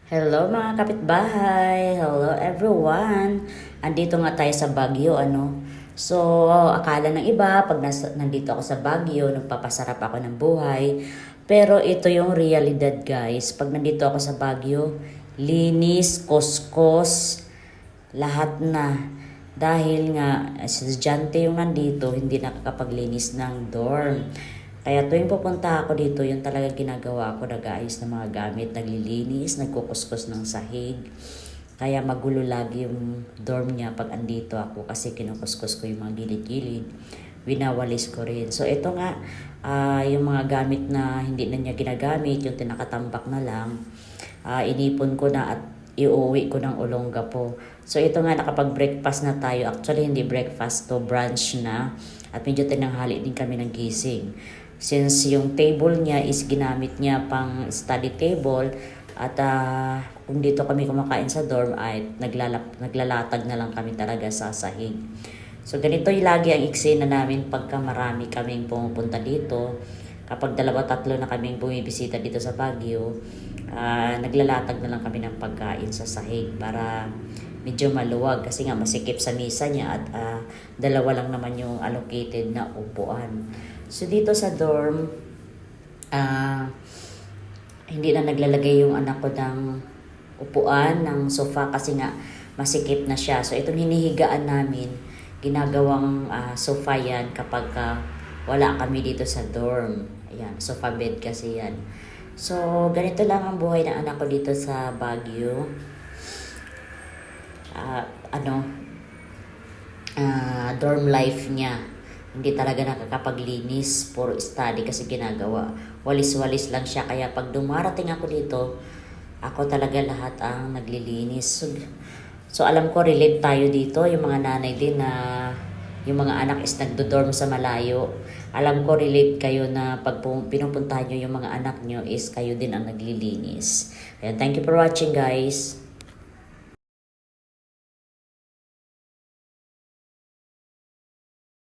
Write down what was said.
Hello mga kapitbahay! Hello everyone! Andito nga tayo sa Baguio, ano? So, akala ng iba, pag nandito ako sa Baguio, nagpapasarap ako ng buhay. Pero ito yung realidad guys. Pag nandito ako sa Baguio, linis, kuskos, lahat na. Dahil nga, estudyante yung nandito, hindi nakakapaglinis ng dorm. Kaya tuwing pupunta ako dito, yung talaga ginagawa ko, nag-aayos ng mga gamit, naglilinis, nagkukuskus ng sahig. Kaya magulo lagi yung dorm niya pag andito ako kasi kinukuskus ko yung mga gilid-gilid. Winawalis ko rin. So ito nga, yung mga gamit na hindi na niya ginagamit, yung tinakatambak na lang, inipon ko na at iuwi ko ng Olongapo. So ito nga, nakapag-breakfast na tayo. Actually hindi breakfast to, brunch na. At medyo tinanghali din kami ng gising. Since yung table niya is ginamit niya pang study table at kung dito kami kumakain sa dorm ay naglalatag na lang kami talaga sa sahig. So ganito yung lagi ang eksena namin pagka marami kaming pumupunta dito. Kapag dalawa tatlo na kaming bumibisita dito sa Baguio, naglalatag na lang kami ng pagkain sa sahig para medyo maluwag kasi nga masikip sa misa niya at dalawa lang naman yung allocated na upuan. So dito sa dorm, hindi na naglalagay yung anak ko ng upuan, ng sofa kasi nga masikip na siya. So itong hinihigaan namin, ginagawang sofa yan kapag wala kami dito sa dorm. Ayan, sofa bed kasi yan. So ganito lang ang buhay ng anak ko dito sa Baguio. Dorm life niya. Hindi talaga nakakapaglinis, puro study kasi ginagawa. Walis-walis lang siya, kaya pag dumarating ako dito, ako talaga lahat ang naglilinis. So alam ko relate tayo dito, yung mga nanay din na yung mga anak is nagdo-dorm sa malayo. Alam ko relate kayo na pag pinupuntahan nyo yung mga anak nyo is kayo din ang naglilinis. Ayan, thank you for watching guys.